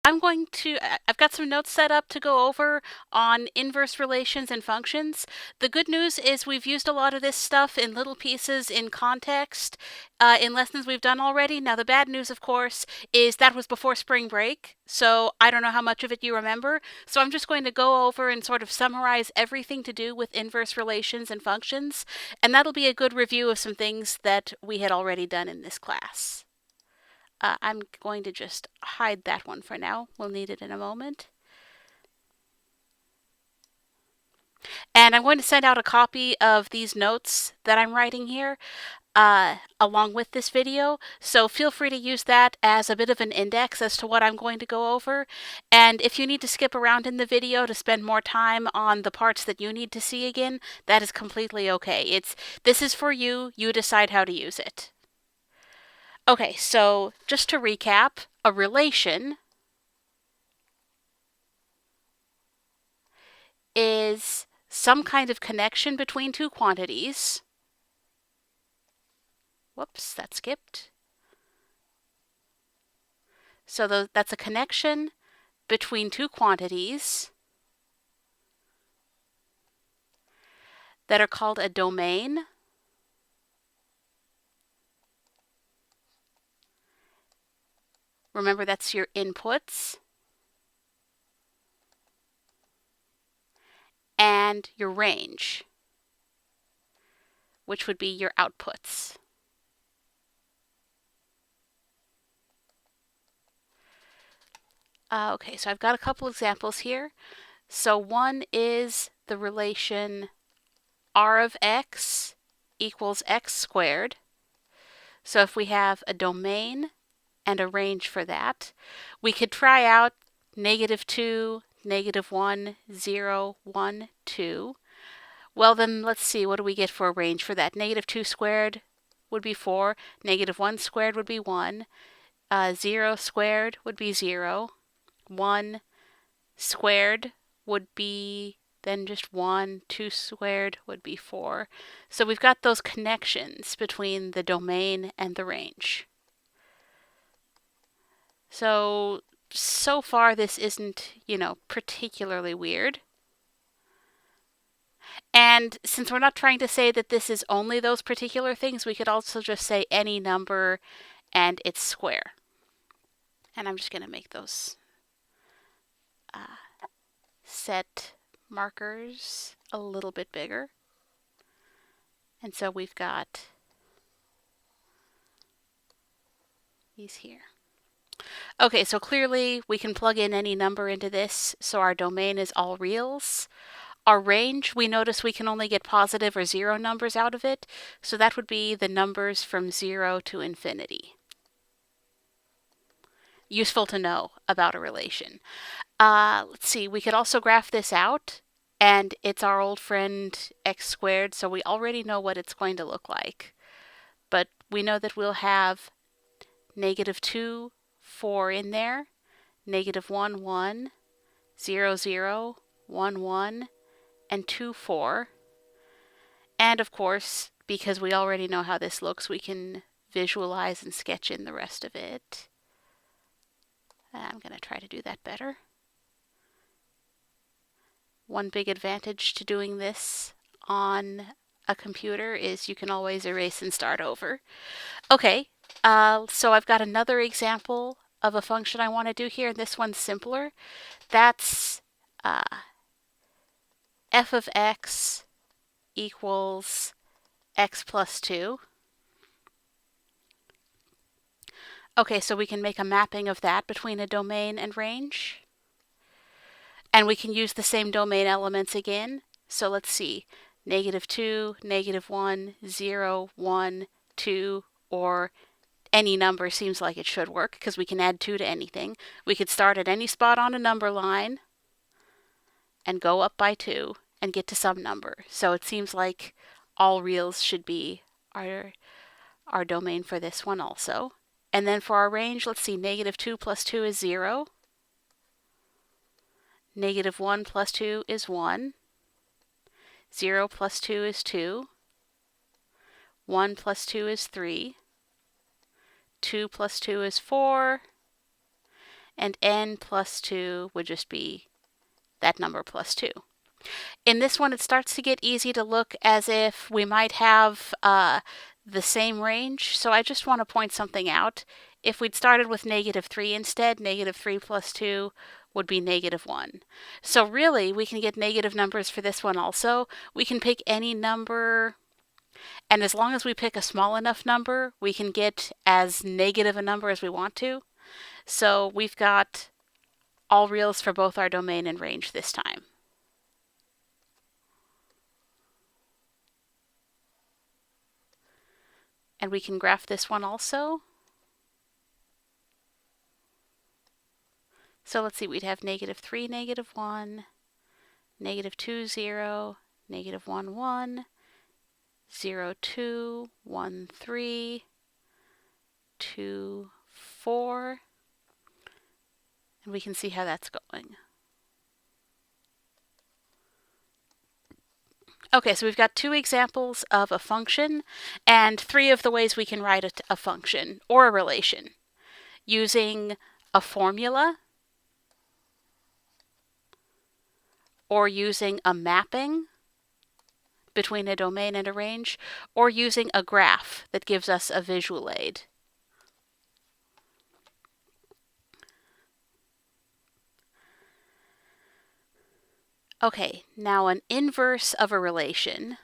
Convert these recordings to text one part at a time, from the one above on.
I've got some notes set up to go over on inverse relations and functions. The good news is we've used a lot of this stuff in little pieces in context in lessons we've done already. Now, the bad news, of course, is that was before spring break, so I don't know how much of it you remember. So I'm just going to go over and sort of summarize everything to do with inverse relations and functions, and that'll be a good review of some things that we had already done in this class. I'm going to just hide that one for now. We'll need it in a moment. And I'm going to send out a copy of these notes that I'm writing here along with this video. So feel free to use that as a bit of an index as to what I'm going to go over. And if you need to skip around in the video to spend more time on the parts that you need to see again, that is completely okay. This is for you. You decide how to use it. Okay, so just to recap, a relation is some kind of connection between two quantities. Whoops, that skipped. So that's a connection between two quantities that are called a domain. Remember, that's your inputs and your range, which would be your outputs. Okay, so I've got a couple examples here. So one is the relation r of x equals x squared. So if we have a domain and a range for that, we could try out -2, -1, 0, 1, 2. Well, then let's see, what do we get for a range for that? -2 squared would be 4, -1 squared would be 1, 0 squared would be 0, 1 squared would be then just 1, 2 squared would be 4. So we've got those connections between the domain and the range. So far this isn't, particularly weird. And since we're not trying to say that this is only those particular things, we could also just say any number and its square. And I'm just going to make those set markers a little bit bigger. And so we've got these here. Okay, so clearly we can plug in any number into this, so our domain is all reals. Our range, we notice we can only get positive or zero numbers out of it, so that would be the numbers from 0 to infinity. Useful to know about a relation. Let's see, we could also graph this out, and it's our old friend x squared, so we already know what it's going to look like. But we know that we'll have -2, 4 in there, -1, 1, 0, 0, 1, 1, and 2, 4. And of course, because we already know how this looks, we can visualize and sketch in the rest of it. I'm going to try to do that better. One big advantage to doing this on a computer is you can always erase and start over. Okay, so I've got another example of a function I want to do here, and this one's simpler. That's f of x equals x plus 2. Okay, so we can make a mapping of that between a domain and range. And we can use the same domain elements again. So let's see, -2, -1, 0, 1, 2, or any number seems like it should work because we can add 2 to anything. We could start at any spot on a number line and go up by 2 and get to some number. So it seems like all reals should be our domain for this one also. And then for our range, let's see, -2 plus 2 is 0. -1 plus 2 is 1. 0 plus 2 is 2. 1 plus 2 is 3. 2 plus 2 is 4. and n plus 2 would just be that number plus 2. In this one, it starts to get easy to look as if we might have the same range, so I just want to point something out. If we'd started with negative 3 instead, negative 3 plus 2 would be negative 1. So really, we can get negative numbers for this one also. We can pick any number, and as long as we pick a small enough number, we can get as negative a number as we want to. So we've got all reals for both our domain and range this time. And we can graph this one also. So let's see, we'd have negative 3, negative 1, negative 2, 0, negative 1, 1, 0, 2, 1, 3, 2, 4, and we can see how that's going. Okay, so we've got 2 examples of a function and 3 of the ways we can write a function or a relation using a formula, or using a mapping between a domain and a range, or using a graph that gives us a visual aid. Okay, now an inverse of a relation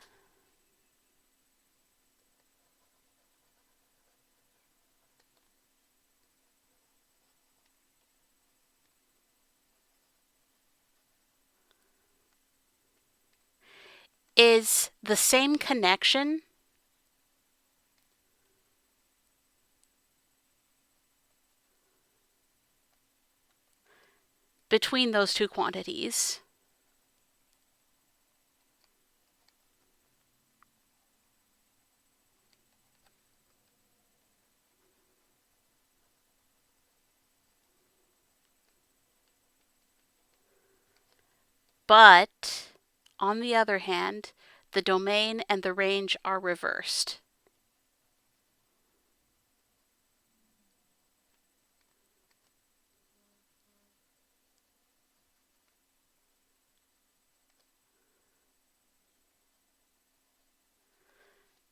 is the same connection between those two quantities but, on the other hand, the domain and the range are reversed.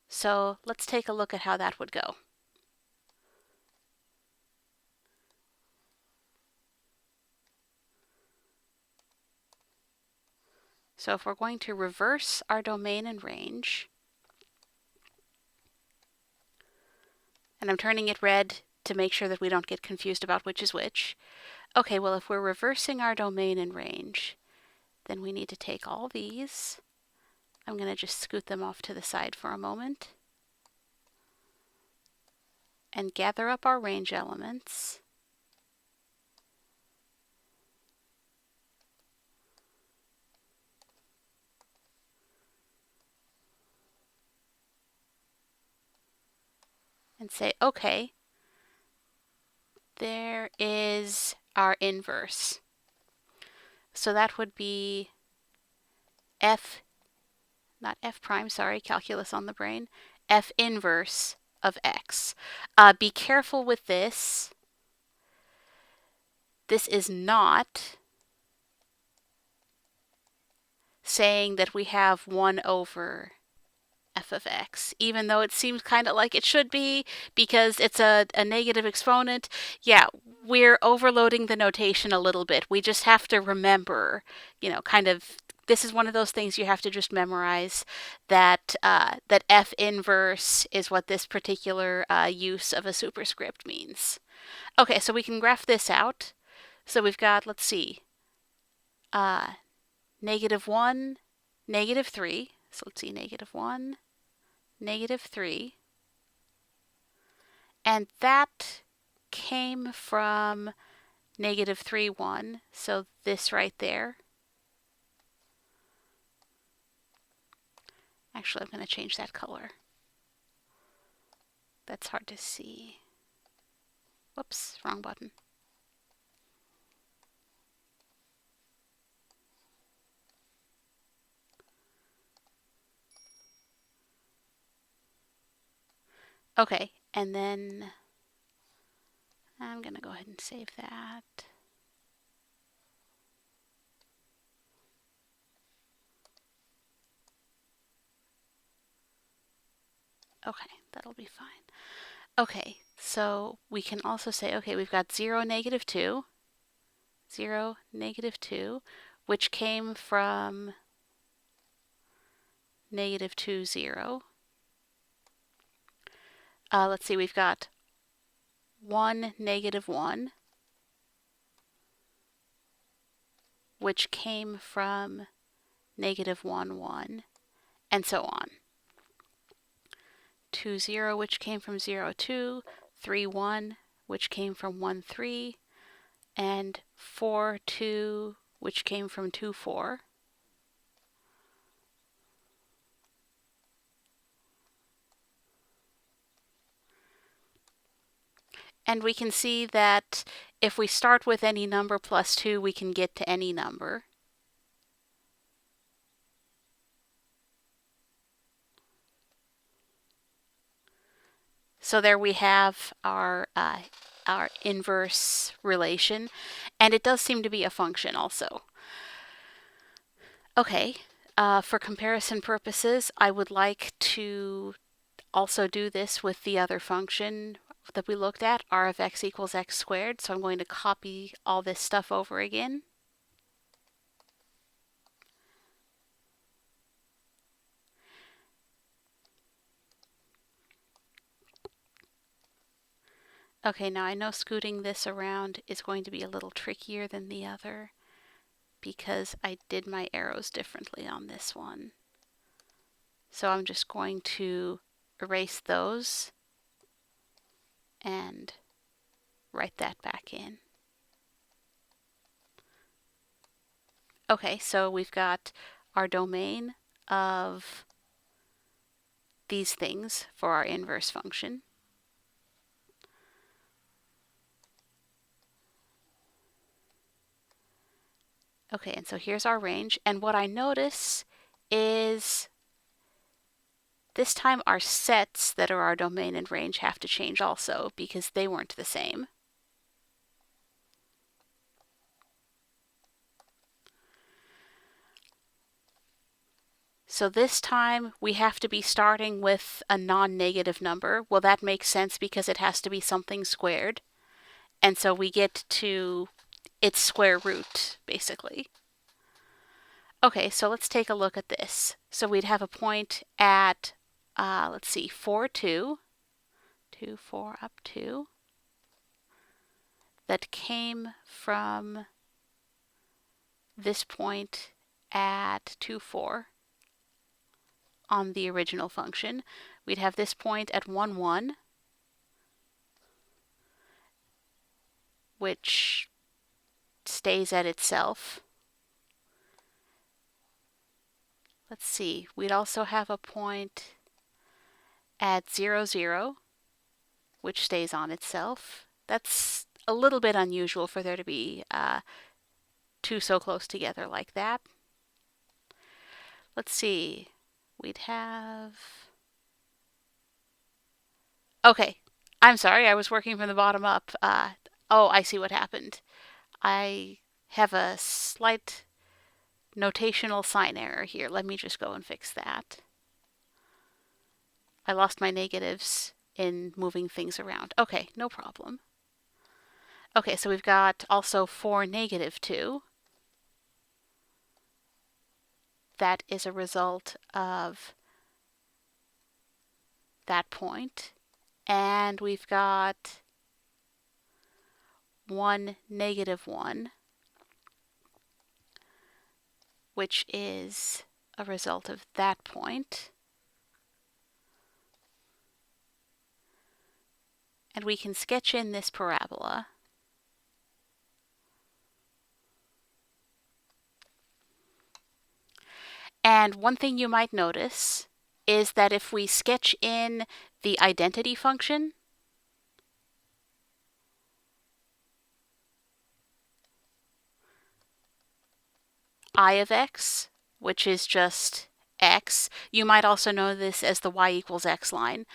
So let's take a look at how that would go. So if we're going to reverse our domain and range, and I'm turning it red to make sure that we don't get confused about which is which. Okay, well, if we're reversing our domain and range, then we need to take all these. I'm going to just scoot them off to the side for a moment and gather up our range elements. And say, okay, there is our inverse. So that would be not f prime, sorry, calculus on the brain, f inverse of x. Be careful with this. This is not saying that we have 1 over f of x, even though it seems kind of like it should be because it's a negative exponent. Yeah, we're overloading the notation a little bit. We just have to remember, this is one of those things you have to just memorize, that that f inverse is what this particular use of a superscript means. Okay, so we can graph this out. So we've got, let's see, negative 1, negative 3. So let's see, negative 1, negative 3. And that came from negative 3, 1. So this right there. Actually, I'm going to change that color. That's hard to see. Whoops, wrong button. Okay, and then I'm going to go ahead and save that. Okay, that'll be fine. Okay, so we can also say, okay, we've got 0, -2, 0, -2, which came from -2, 0. Let's see, we've got 1, -1, which came from -1, 1, and so on. 2, 0, which came from 0, 2, 3, 1, which came from 1, 3, and 4, 2, which came from 2, 4. And we can see that if we start with any number plus 2, we can get to any number. So there we have our inverse relation, and it does seem to be a function also. Okay, for comparison purposes, I would like to also do this with the other function that we looked at, r of x equals x squared. So I'm going to copy all this stuff over again. Okay, now I know scooting this around is going to be a little trickier than the other because I did my arrows differently on this one. So I'm just going to erase those and write that back in. Okay, so we've got our domain of these things for our inverse function. Okay, and so here's our range, and what I notice is this time our sets that are our domain and range have to change also because they weren't the same. So this time we have to be starting with a non-negative number. Well, that makes sense because it has to be something squared. And so we get to its square root, basically. Okay, so let's take a look at this. So we'd have a point at, let's see, 4, 2, 2, 4, up 2, that came from this point at 2, 4 on the original function. We'd have this point at 1, 1, which stays at itself. Let's see, we'd also have a point at 0, 0, which stays on itself. That's a little bit unusual for there to be two so close together like that. Let's see, we'd have... Okay, I'm sorry, I was working from the bottom up. Oh, I see what happened. I have a slight notational sign error here. Let me just go and fix that. I lost my negatives in moving things around. Okay, no problem. Okay, so we've got also 4, -2. That is a result of that point. And we've got 1, -1, which is a result of that point. And we can sketch in this parabola. And one thing you might notice is that if we sketch in the identity function, I of x, which is just x, you might also know this as the y equals x line.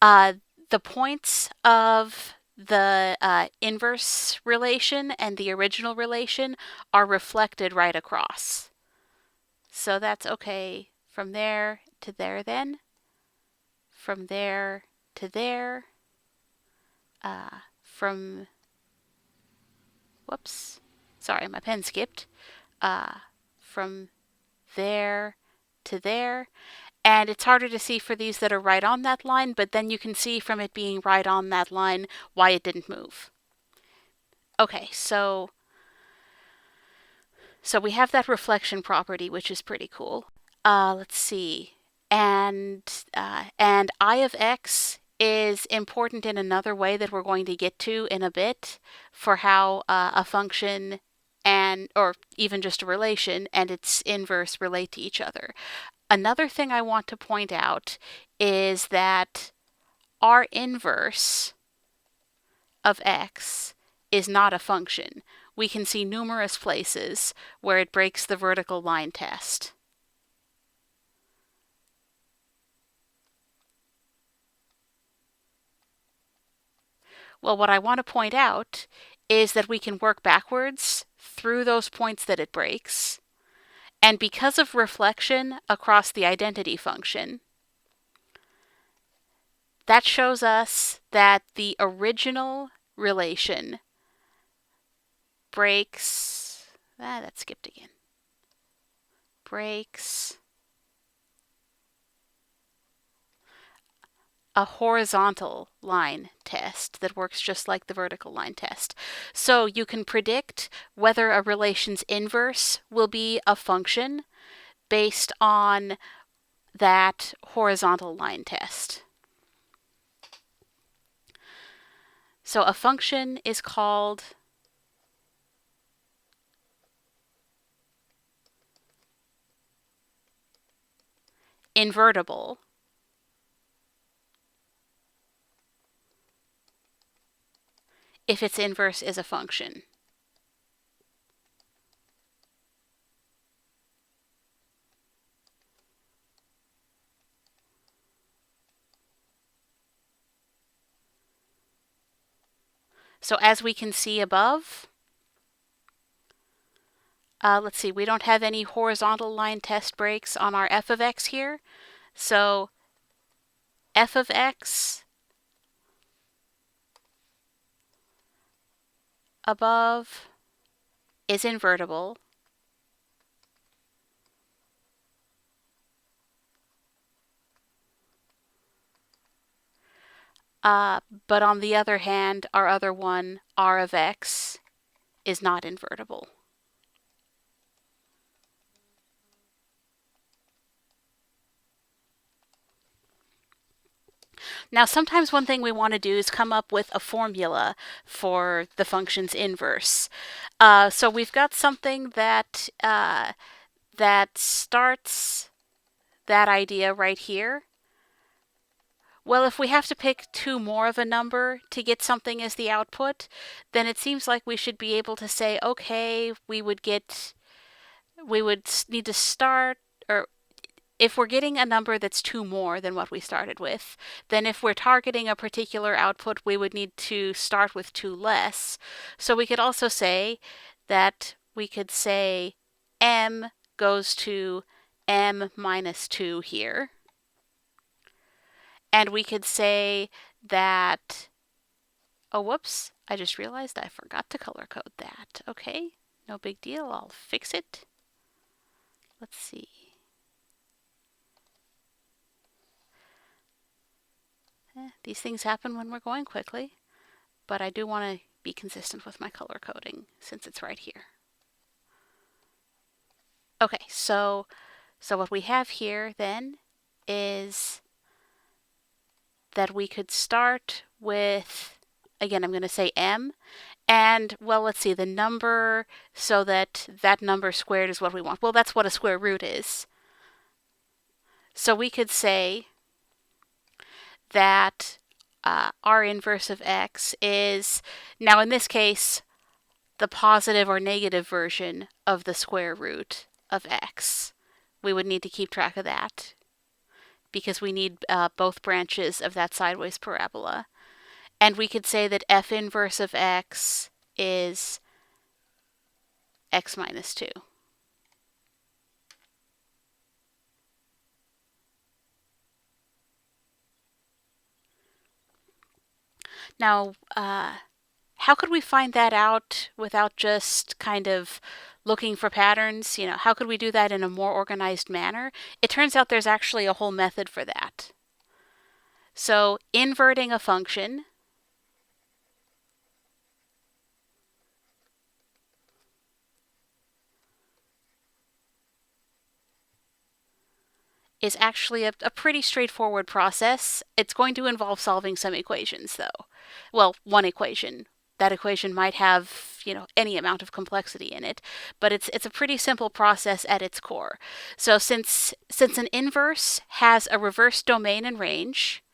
The points of the inverse relation and the original relation are reflected right across. So that's okay from there to there then. from there to there, from, whoops, sorry, my pen skipped, from there to there. And it's harder to see for these that are right on that line, but then you can see from it being right on that line why it didn't move. Okay, so we have that reflection property, which is pretty cool. Let's see. And I of x is important in another way that we're going to get to in a bit for how a function or even just a relation and its inverse relate to each other. Another thing I want to point out is that our inverse of x is not a function. We can see numerous places where it breaks the vertical line test. Well, what I want to point out is that we can work backwards through those points that it breaks. And because of reflection across the identity function, that shows us that the original relation breaks, that skipped again, breaks a horizontal line test that works just like the vertical line test. So you can predict whether a relation's inverse will be a function based on that horizontal line test. So a function is called invertible if its inverse is a function. So as we can see above, let's see, we don't have any horizontal line test breaks on our f of x here. So f of x above is invertible. But on the other hand, our other one, r of x, is not invertible. Now, sometimes one thing we want to do is come up with a formula for the function's inverse. So we've got something that starts that idea right here. Well, if we have to pick two more of a number to get something as the output, then it seems like we should be able to say, okay, we would need to start, or if we're getting a number that's two more than what we started with, then if we're targeting a particular output, we would need to start with two less. So we could also say that we could say m goes to m minus 2 here. And we could say that, oh, whoops, I just realized I forgot to color code that. Okay, no big deal, I'll fix it. Let's see. These things happen when we're going quickly, but I do want to be consistent with my color coding since it's right here. Okay, so what we have here then is that we could start with, again, I'm going to say m, and, well, let's see, the number, so that number squared is what we want. Well, that's what a square root is. So we could say that r inverse of x is, now in this case, the positive or negative version of the square root of x. We would need to keep track of that because we need both branches of that sideways parabola. And we could say that f inverse of x is x minus 2. Now, how could we find that out without just kind of looking for patterns? How could we do that in a more organized manner? It turns out there's actually a whole method for that. So inverting a function is actually a pretty straightforward process. It's going to involve solving some equations, though. Well, one equation. That equation might have, any amount of complexity in it, but it's a pretty simple process at its core. So since an inverse has a reverse domain and range,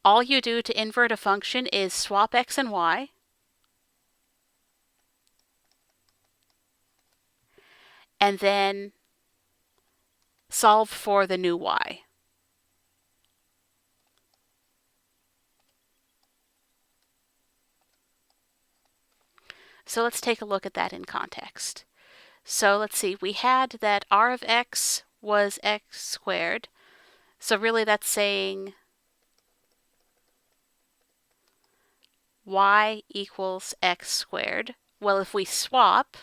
all you do to invert a function is swap x and y, and then solve for the new y. So let's take a look at that in context. So let's see, we had that r of x was x squared. So really that's saying y equals x squared. Well, if we swap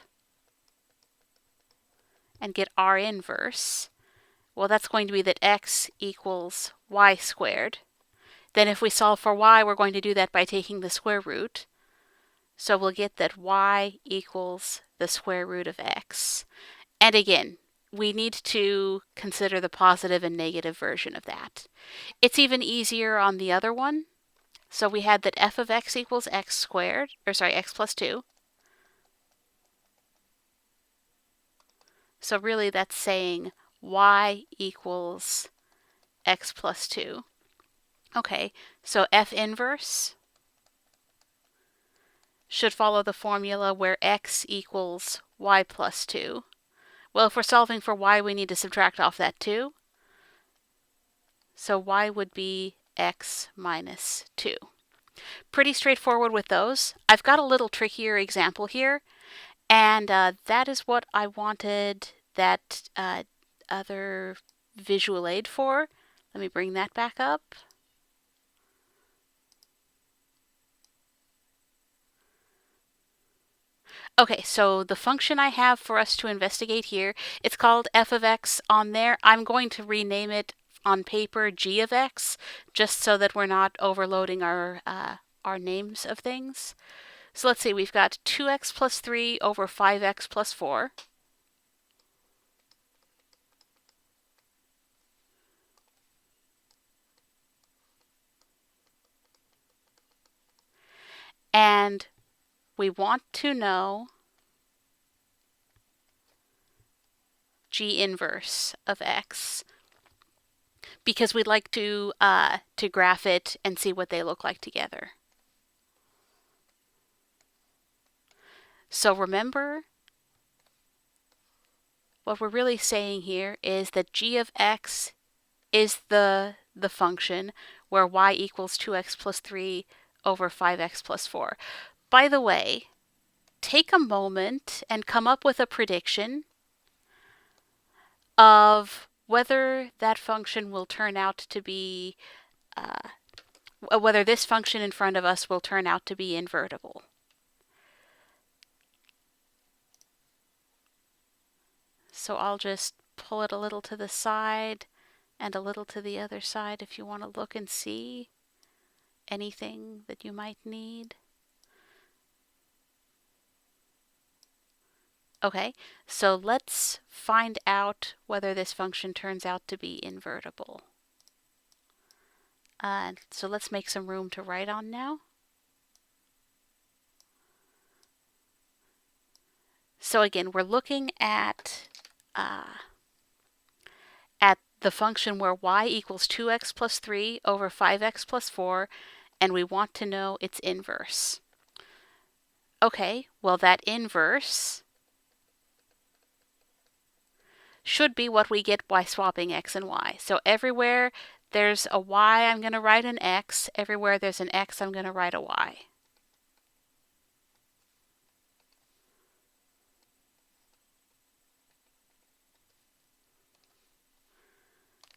and get r inverse, well, that's going to be that x equals y squared. Then if we solve for y, we're going to do that by taking the square root. So we'll get that y equals the square root of x. And again, we need to consider the positive and negative version of that. It's even easier on the other one. So we had that f of x equals x squared, x plus 2. So really that's saying y equals x plus 2. Okay, so f inverse should follow the formula where x equals y plus 2. Well, if we're solving for y, we need to subtract off that 2. So y would be x minus 2. Pretty straightforward with those. I've got a little trickier example here, and that is what I wanted that other visual aid for. Let me bring that back up. Okay, so the function I have for us to investigate here, it's called f of x on there. I'm going to rename it on paper g of x, just so that we're not overloading our names of things. So let's see, we've got 2x plus 3 over 5x plus 4. And we want to know g inverse of x because we'd like to graph it and see what they look like together. So remember, what we're really saying here is that g of x is the function where y equals 2x plus 3 over 5x plus 4. By the way, take a moment and come up with a prediction of whether that function will turn out to be, whether this function in front of us will turn out to be invertible. So I'll just pull it a little to the side and a little to the other side if you want to look and see anything that you might need. Okay, so let's find out whether this function turns out to be invertible. So let's make some room to write on now. So again, we're looking at the function where y equals 2x plus 3 over 5x plus 4, and we want to know its inverse. Okay, well that inverse should be what we get by swapping x and y. So everywhere there's a y, I'm going to write an x. Everywhere there's an x, I'm going to write a y.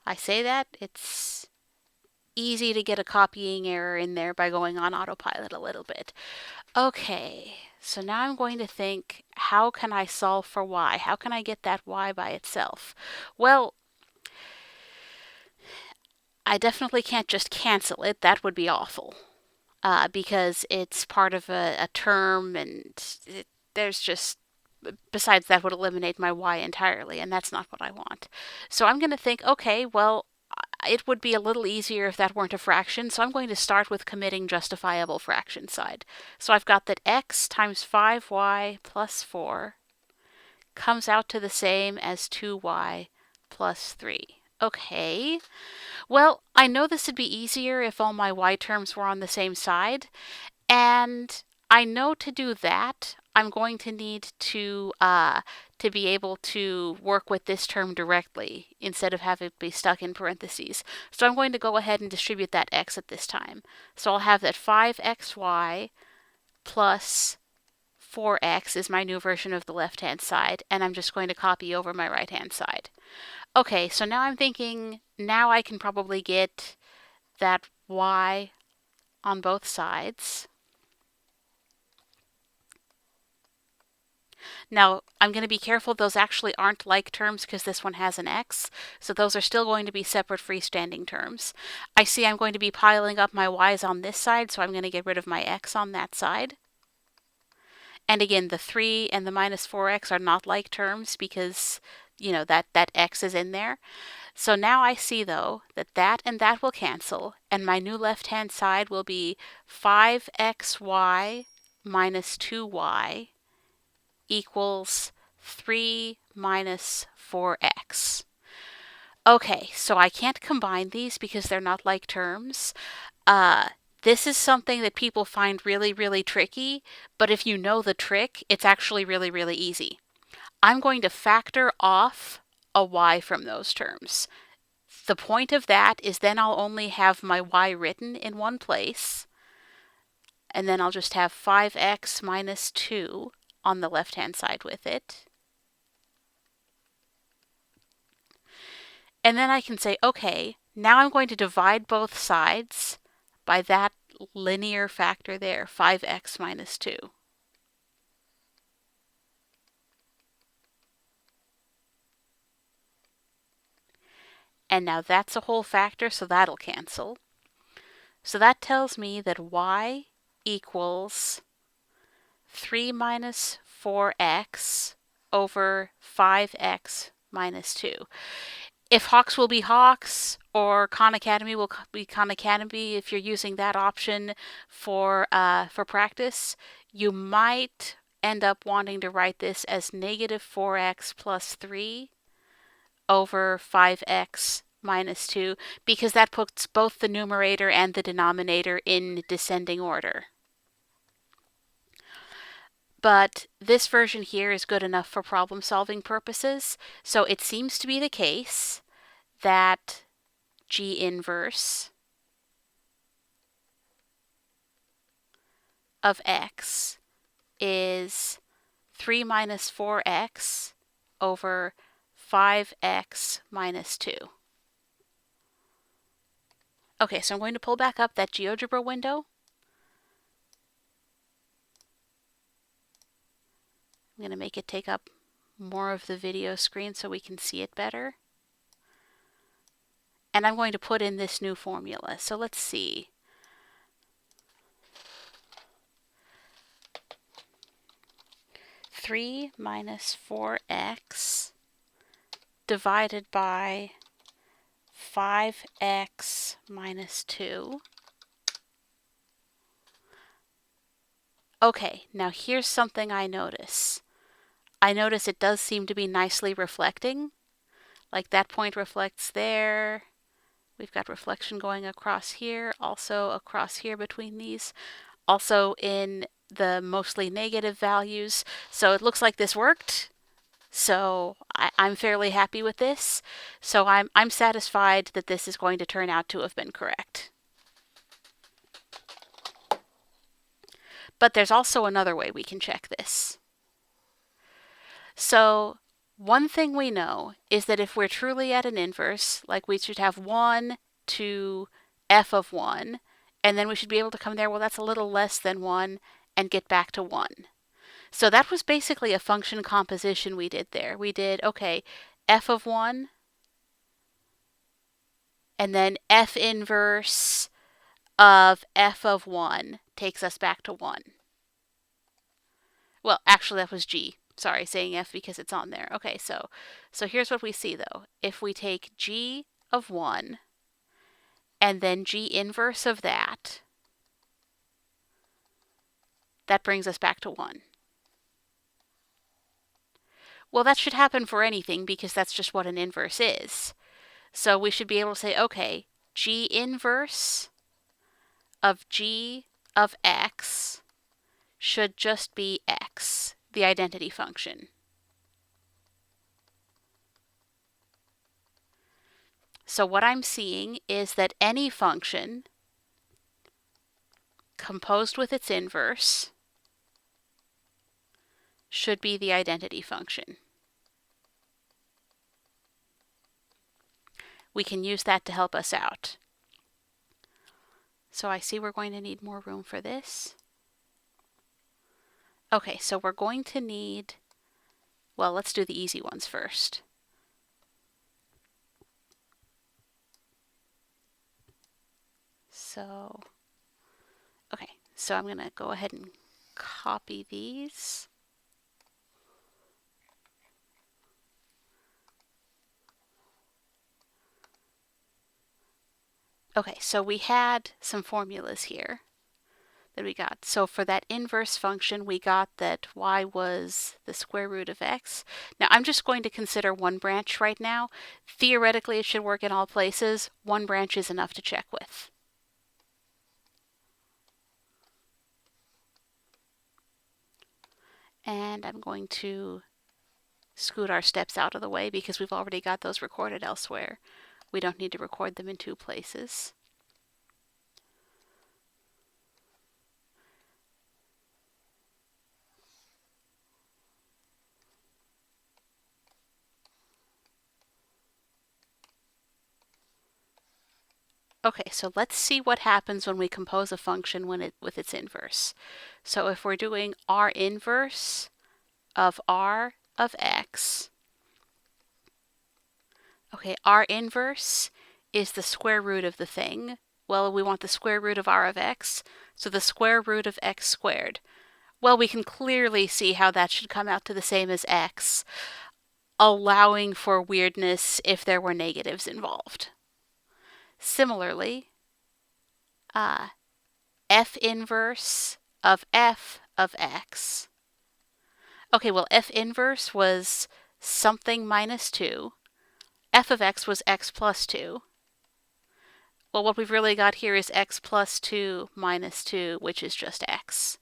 I say that, it's easy to get a copying error in there by going on autopilot a little bit. Okay, so now I'm going to think, how can I solve for y? How can I get that y by itself? Well, I definitely can't just cancel it. That would be awful. Because it's part of a term, and there's just, besides that would eliminate my y entirely, and that's not what I want. So I'm going to think, okay, well, it would be a little easier if that weren't a fraction, so I'm going to start with committing justifiable fraction side. So I've got that x times 5y plus 4 comes out to the same as 2y plus 3. Okay, well, I know this would be easier if all my y terms were on the same side, and I know to do that, I'm going to need to be able to work with this term directly instead of having it be stuck in parentheses. So I'm going to go ahead and distribute that x at this time. So I'll have that 5xy plus 4x is my new version of the left-hand side, and I'm just going to copy over my right-hand side. Okay, so now I'm thinking, now I can probably get that y on both sides. Now, I'm going to be careful, those actually aren't like terms because this one has an x, so those are still going to be separate freestanding terms. I see I'm going to be piling up my y's on this side, so I'm going to get rid of my x on that side. And again, the 3 and the minus 4x are not like terms because, that x is in there. So now I see, though, that and that will cancel, and my new left-hand side will be 5xy minus 2y equals 3 minus 4x. Okay, so I can't combine these because they're not like terms. This is something that people find really, really tricky, but if you know the trick, it's actually really, really easy. I'm going to factor off a y from those terms. The point of that is then I'll only have my y written in one place, and then I'll just have 5x minus 2 on the left-hand side with it. And then I can say, okay, now I'm going to divide both sides by that linear factor there, 5x minus 2. And now that's a whole factor, so that'll cancel. So that tells me that y equals 3 minus 4x over 5x minus 2. If Hawks will be Hawks or Khan Academy will be Khan Academy, if you're using that option for practice, you might end up wanting to write this as negative 4x plus 3 over 5x minus 2, because that puts both the numerator and the denominator in descending order. But this version here is good enough for problem solving purposes, so it seems to be the case that G inverse of x is 3 minus 4x over 5x minus 2. Okay, so I'm going to pull back up that GeoGebra window. I'm going to make it take up more of the video screen so we can see it better. And I'm going to put in this new formula. So let's see. Three minus 4x divided by 5x minus 2. Okay, now here's something I notice. I notice it does seem to be nicely reflecting. Like that point reflects there. We've got reflection going across here, also across here between these, also in the mostly negative values. So it looks like this worked. So I'm fairly happy with this. So I'm satisfied that this is going to turn out to have been correct. But there's also another way we can check this. So one thing we know is that if we're truly at an inverse, like we should have 1, 2, f of 1, and then we should be able to come there, well, that's a little less than 1, and get back to 1. So that was basically a function composition we did there. We did, okay, f of 1, and then f inverse of f of 1 takes us back to 1. Well, actually, that was g. Sorry, saying f because it's on there. Okay, so here's what we see, though. If we take g of 1 and then g inverse of that, that brings us back to 1. Well, that should happen for anything because that's just what an inverse is. So we should be able to say, okay, g inverse of g of x should just be x, the identity function. So what I'm seeing is that any function composed with its inverse should be the identity function. We can use that to help us out. So I see we're going to need more room for this. Okay, so we're going to need, well, let's do the easy ones first. So, okay, so I'm going to go ahead and copy these. Okay, so we had some formulas here that we got. So for that inverse function, we got that y was the square root of x. Now I'm just going to consider one branch right now. Theoretically, it should work in all places. One branch is enough to check with. And I'm going to scoot our steps out of the way because we've already got those recorded elsewhere. We don't need to record them in two places. Okay, so let's see what happens when we compose a function with its inverse. So if we're doing r inverse of r of x, okay, r inverse is the square root of the thing. Well, we want the square root of r of x, so the square root of x squared. Well, we can clearly see how that should come out to the same as x, allowing for weirdness if there were negatives involved. Similarly, f inverse of f of x. Okay, well, f inverse was something minus 2. F of x was x plus 2. Well, what we've really got here is x plus 2 minus 2, which is just x.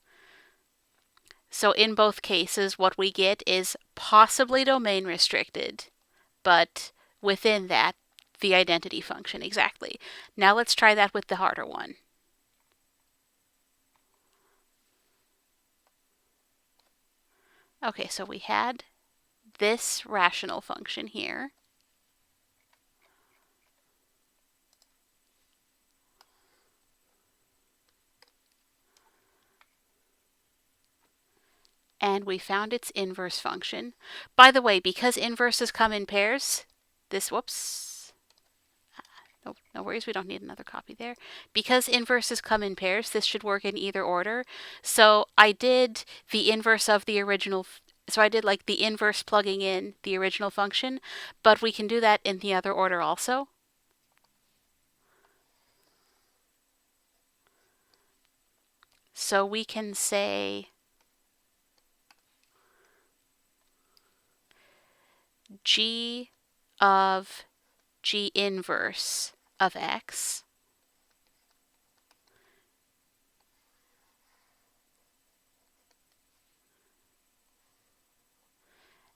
So in both cases, what we get is possibly domain restricted, but within that, the identity function exactly. Now let's try that with the harder one. Okay, so we had this rational function here. And we found its inverse function. By the way, because inverses come in pairs, whoops, no worries, we don't need another copy there. Because inverses come in pairs, this should work in either order. So I did the inverse of the original, so I did like the inverse plugging in the original function, but we can do that in the other order also. So we can say g of g inverse of x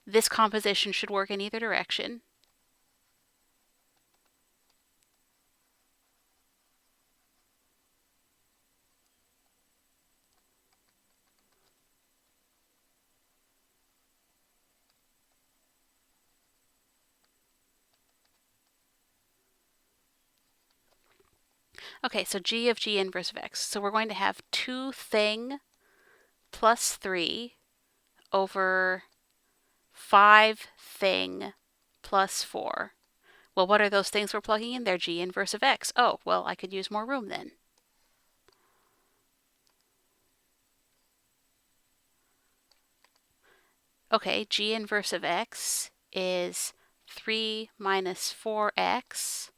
this composition should work in either direction. Okay, so g of g inverse of x. So we're going to have 2 thing plus 3 over 5 thing plus 4. Well, what are those things we're plugging in? They're g inverse of x. Oh, well, I could use more room then. Okay, g inverse of x is 3 minus 4x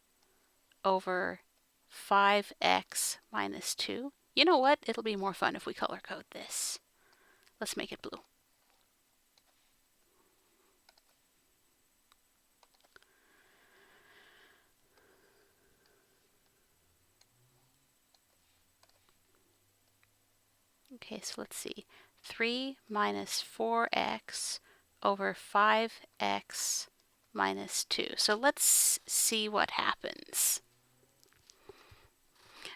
over 5x minus 2. You know what? It'll be more fun if we color code this. Let's make it blue. Okay, so let's see. 3 minus 4x over 5x minus 2. So let's see what happens.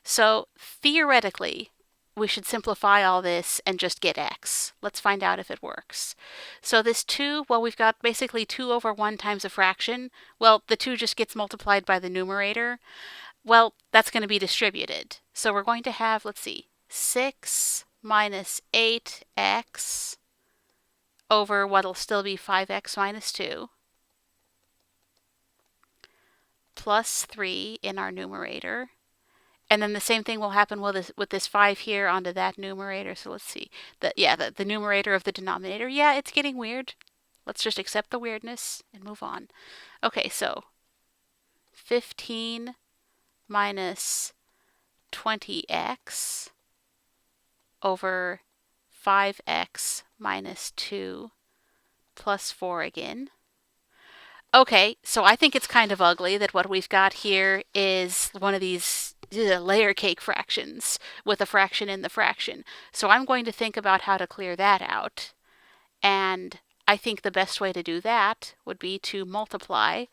So theoretically, we should simplify all this and just get x. Let's find out if it works. So this 2, well, we've got basically 2 over 1 times a fraction. Well, the 2 just gets multiplied by the numerator. Well, that's going to be distributed. So we're going to have, let's see, 6 minus 8x over what'll still be 5x minus 2 plus 3 in our numerator. And then the same thing will happen with this 5 here onto that numerator. So let's see. The numerator of the denominator. Yeah, it's getting weird. Let's just accept the weirdness and move on. Okay, so 15 minus 20x over 5x minus 2 plus 4 again. Okay, so I think it's kind of ugly that what we've got here is one of these layer cake fractions with a fraction in the fraction. So I'm going to think about how to clear that out. And I think the best way to do that would be to multiply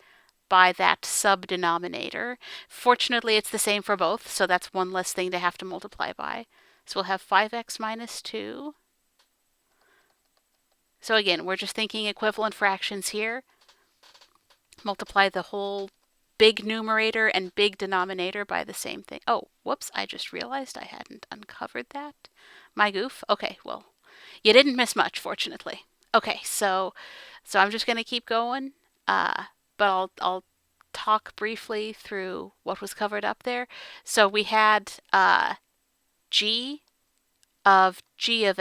by that subdenominator. Fortunately, it's the same for both, so that's one less thing to have to multiply by. So we'll have 5x minus 2. So again, we're just thinking equivalent fractions here. Multiply the whole big numerator and big denominator by the same thing. Oh, whoops, I just realized I hadn't uncovered that. My goof. Okay, well, you didn't miss much, fortunately. Okay, so I'm just going to keep going, but I'll talk briefly through what was covered up there. So we had g of g of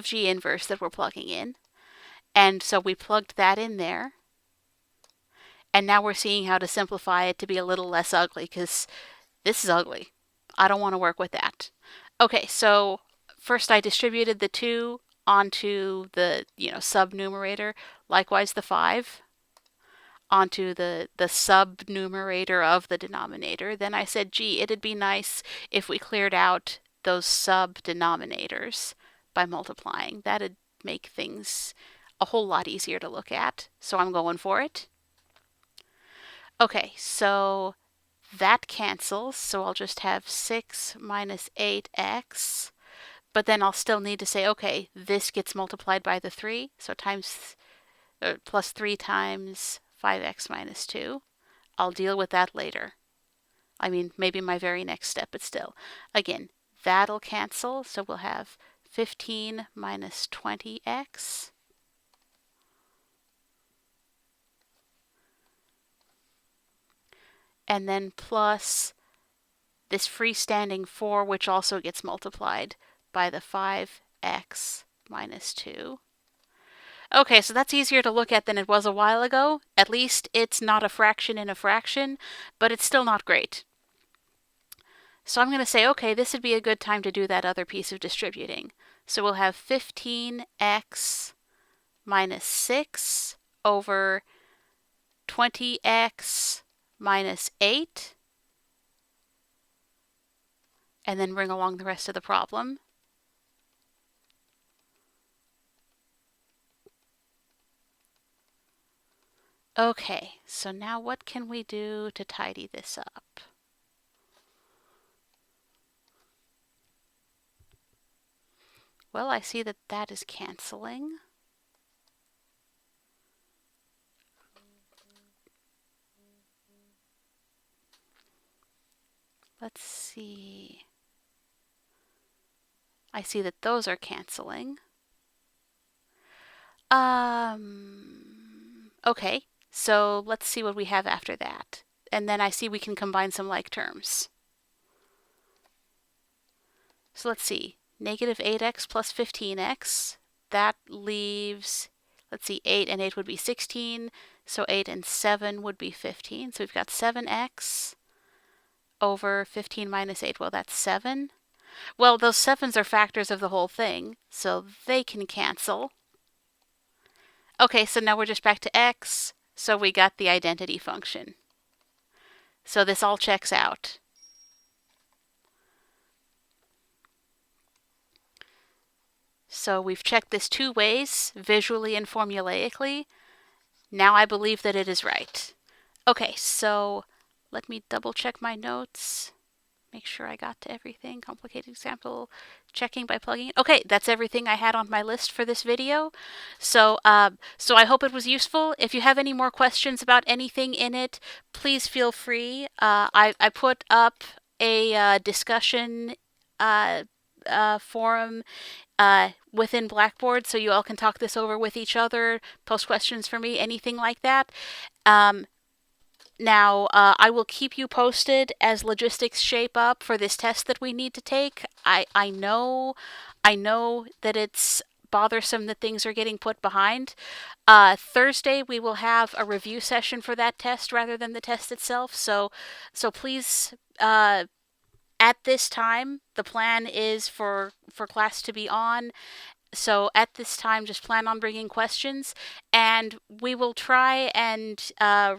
g inverse that we're plugging in, and so we plugged that in there. And now we're seeing how to simplify it to be a little less ugly, because this is ugly. I don't want to work with that. Okay, so first I distributed the 2 onto the subnumerator, likewise the 5 onto the subnumerator of the denominator. Then I said, gee, it'd be nice if we cleared out those subdenominators by multiplying. That'd make things a whole lot easier to look at. So I'm going for it. Okay, so that cancels, so I'll just have 6 minus 8x, but then I'll still need to say, okay, this gets multiplied by the 3, so plus 3 times 5x minus 2. I'll deal with that later. I mean, maybe my very next step, but still. Again, that'll cancel, so we'll have 15 minus 20x. And then plus this freestanding 4, which also gets multiplied by the 5x minus 2. Okay, so that's easier to look at than it was a while ago. At least it's not a fraction in a fraction, but it's still not great. So I'm going to say, okay, this would be a good time to do that other piece of distributing. So we'll have 15x minus 6 over 20x minus 8. And then bring along the rest of the problem. Okay, so now what can we do to tidy this up? Well, I see that that is canceling. let's see. I see that those are canceling. Okay, so let's see what we have after that. And then I see we can combine some like terms. So let's see, negative 8x plus 15x. That leaves, let's see, 8 and 8 would be 16. So 8 and 7 would be 15. So we've got 7x over 15 minus 8. Well, that's 7. Well, those 7s are factors of the whole thing, so they can cancel. Okay, so now we're just back to x, so we got the identity function. So this all checks out. So we've checked this 2 ways, visually and formulaically. Now I believe that it is right. Okay, so let me double check my notes. Make sure I got to everything. Complicated example, checking by plugging. Okay, that's everything I had on my list for this video. So I hope it was useful. If you have any more questions about anything in it, please feel free. I put up a discussion forum within Blackboard, so you all can talk this over with each other, post questions for me, anything like that. Now, I will keep you posted as logistics shape up for this test that we need to take. I know that it's bothersome that things are getting put behind. Thursday, we will have a review session for that test rather than the test itself. So please, at this time, the plan is for class to be on. So at this time, just plan on bringing questions, and we will try and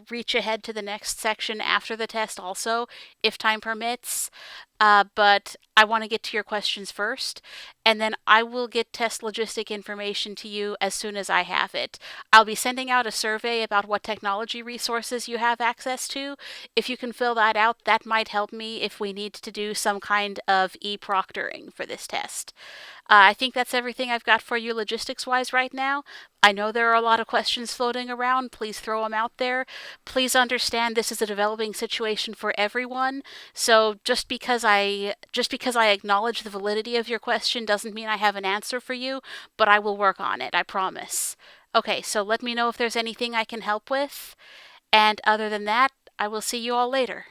reach ahead to the next section after the test also, if time permits. But I want to get to your questions first, and then I will get test logistic information to you as soon as I have it. I'll be sending out a survey about what technology resources you have access to. If you can fill that out, that might help me if we need to do some kind of e-proctoring for this test. I think that's everything I've got for you logistics-wise right now. I know there are a lot of questions floating around. Please throw them out there. Please understand this is a developing situation for everyone. So just because I acknowledge the validity of your question doesn't mean I have an answer for you, but I will work on it, I promise. Okay, so let me know if there's anything I can help with. And other than that, I will see you all later.